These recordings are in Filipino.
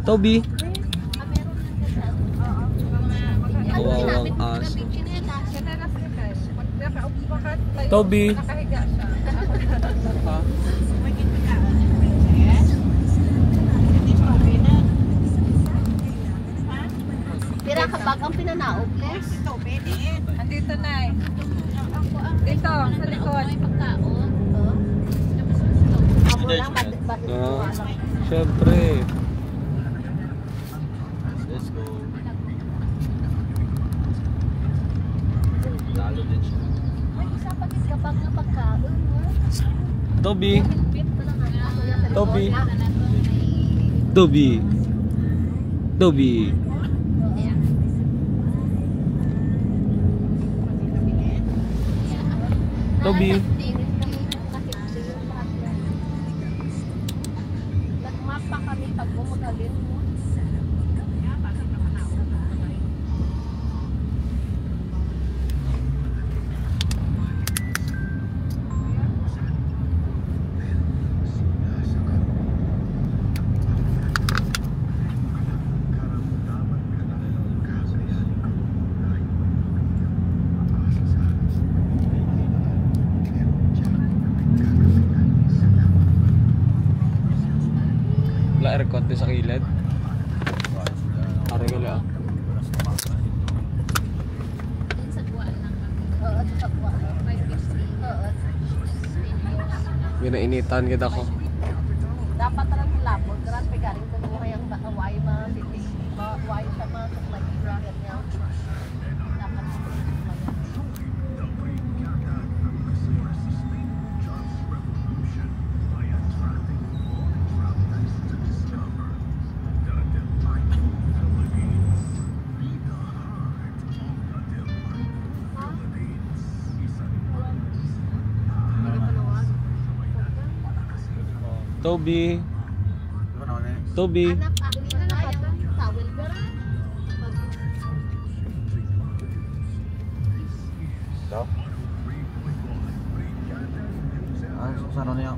Toby. Kawawang aso. Toby. Pira kapag ang pinanaog, Les? Andito na eh. Dito, sa likod. Amo lang, bakit Siyempre. Let's go. Lalo din siya. may isa pagit kapag na pagkaon, Toby. Pit pa lang ang Toby. Toby. Toby. Toby. Nagmapa kami pag gumagalin mo. Wala aircon din sa kilid. Are gali ah. Ginainitan kita ko. Dapat lang labog, gran pegaring ko mo kayang away mga city, away sa mga supply bracket niya. Dapat Toby. Toby. anak ako na towel pero Ito? Saan niya?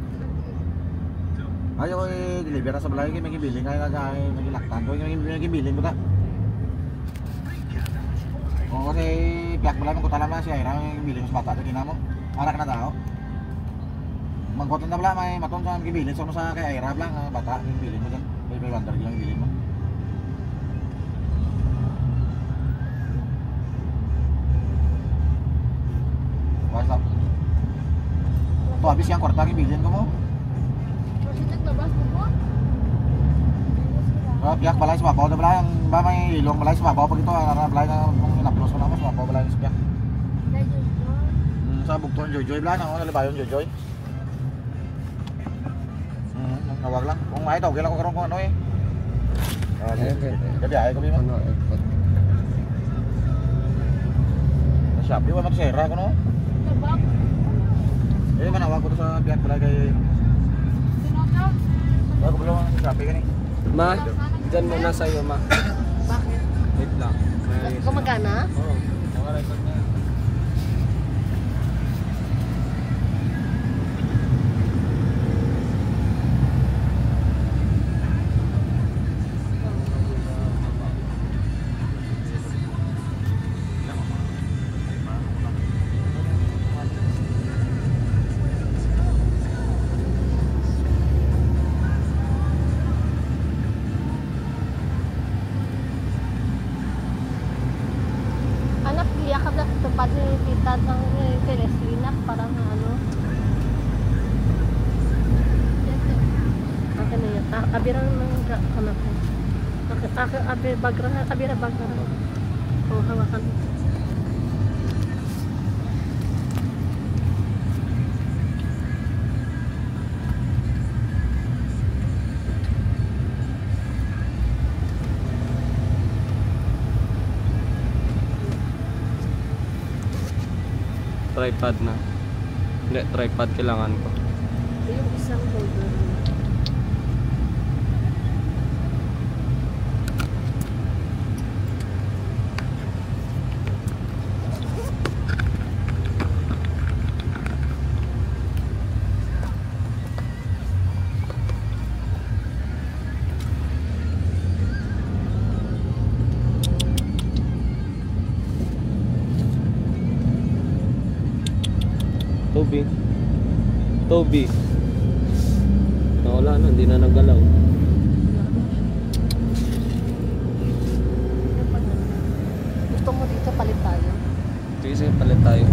Ayaw ko i-deliver sa balay kayo may gibiling kaya may gilaktan ko may gibiling mo ka. Oo kasi piyak balay mong kutalam na siya may gibiling sa bata ito mo. Anak na tao. Magkoton na bala may maton sa gibiling sa sa kay Aira lang bata gibiling mo dyan. May wonder lang gibiling mo. What's up? Ito habis yang kwarta gibiling ko mo. kasi naglabas ko po. Piyak balay sa babaw na balay ang ba may ilong balay sa babaw pag ito balay na kung inaplos ko na mas babaw balay sa piyak. Sa bugton Jojoy balay na nalibayon Jojoy. Nawag lang. Kung may tawag lang ko karon kung ano eh. Gabi ay gabi mo. Ano aircon? Shopee wa magsera ko no. Kabak. Manawag ko to sa biyak balay kay Sinotaw. Bago ko lang sa Shopee kani. Ma, dyan muna sa'yo ma. Bakit? Wait lang. Gumagana? Oo. Naka-record na. Anak, liya ka na tupad ni tita ng Celestina parang ano. Akin na yan. Abirang ng anak ko. Abira bagra. Oh, hawakan. Tripod na. Hindi, tripod kailangan ko. Yung isang holder. Toby. Toby. Wala na, hindi na nagalaw. Gusto mo dito palit tayo? Sige, palit tayo.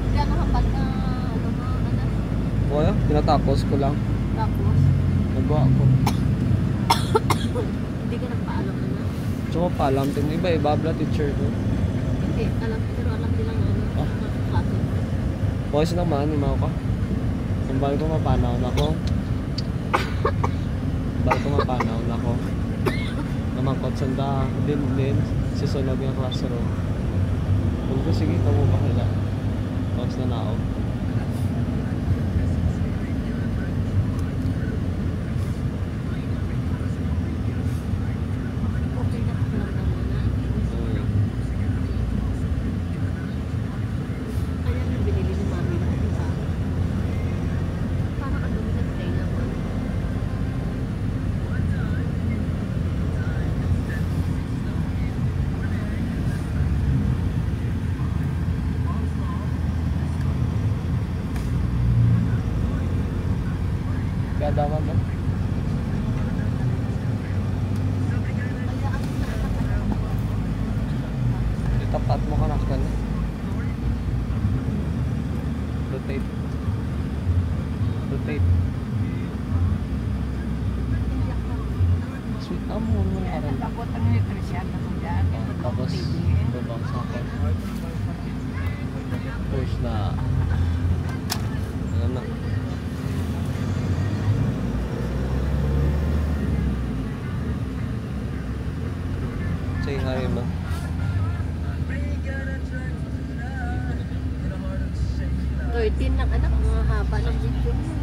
Hindi ako hambal na ano na ano. Kaya, tinatapos ko lang. Tapos, Nagawa ko. hindi ka nagpaalam na. Tsaka paalam din. Iba-iba bla teacher ko. Hindi, pero alam nilang ano, Ah. klase. Boys naman, imaw ka. Kambal ko mapanaw na ko. Kambal ko mapanaw na ko. Namangkot sanda din susunod yung classroom. Kung ko sige, ikaw mo bakila. Tapos na nao. Okay na lang naman na. Ayan yung binili ni mami na, di ba? Parang ano na tenga mo. Kaya daman ba? Itapat mo ka na ka na. Rotate. Rotate. Sweet amo mo na rin. Tapos ang nutrition na mo dyan. Tapos, babang sa akin. First na, ano na. Say hi, ma. Tin ng anak, mga haba ng video mo.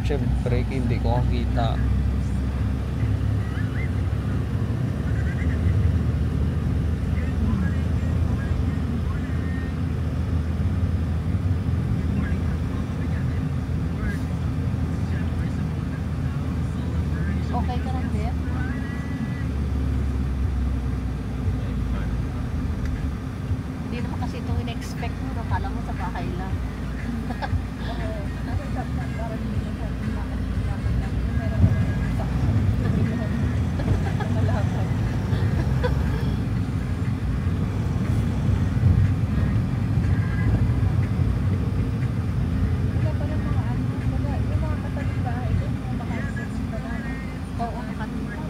Siyempre, hindi ko kakita. Okay ka lang, Beth? Hindi naman kasi itong in-expect mo. Nakala mo sa bahay lang. Oo, nakatulog.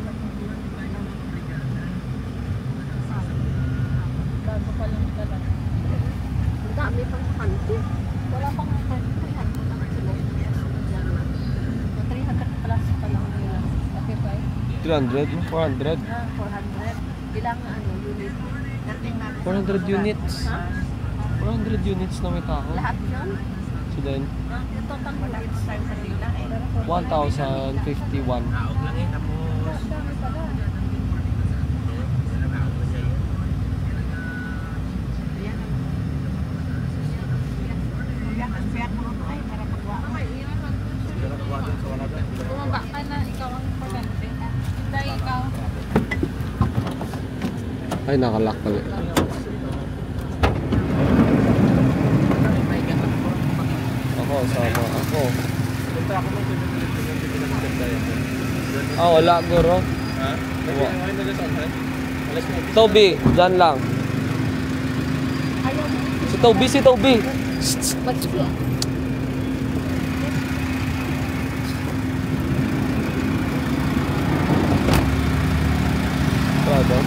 Bago pa lang talaga. Ang dami pang kanti. Wala pang 300 na sila. Yan na. 300 plus pa lang nila. Okay ba? 300 mo? 400? 400. Ilang ano, unit? 400 units. Ha? 400 units na may tao. Lahat yun? So then, Yung total units sa kanila eh. 1,051. Bumaba ka na, ikaw ang importante. Dahil ikaw. Ay, nakalock pala. Ako, sama ako. Ah, wala guro. Ha? Toby, dyan lang. Ayaw mo. Si Toby. Mag-siya. Prado.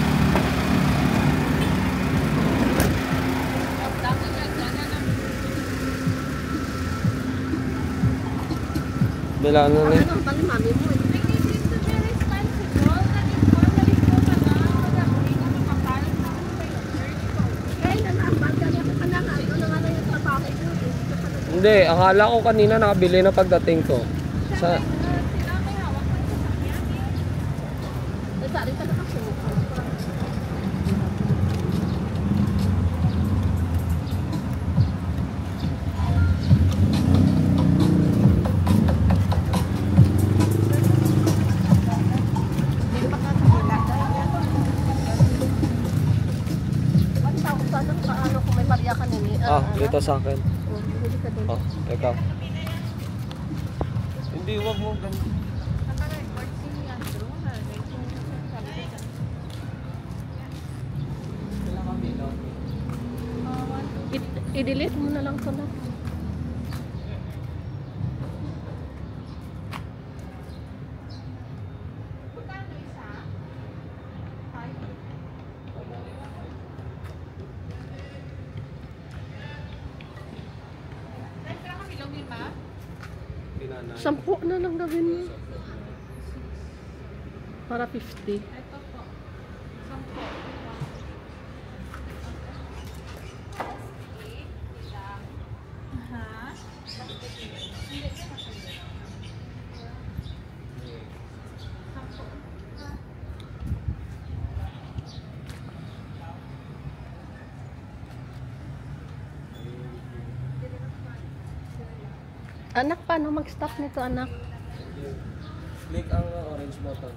Bila na ni. Ano bang mami mo? Kaya na naman, kaya ka na nga, ito na nga na yung trabaho ko. Hindi, akala ko kanina nakabili na pagdating ko. Sa Nagsarin ka nakasunod. Hindi pa ka sa hila. Ang tawag sa ng paano kung may Maria ka nini. dito sa akin. Hindi ka doon. Oh, ikaw. Hindi, wag mo ganun. I-delete mo na lang ito na. Pinanay. 10 na lang gawin mo. Para 50. Ito po. 10. Aha. Anak, paano mag-stop nito, anak? Click ang orange button.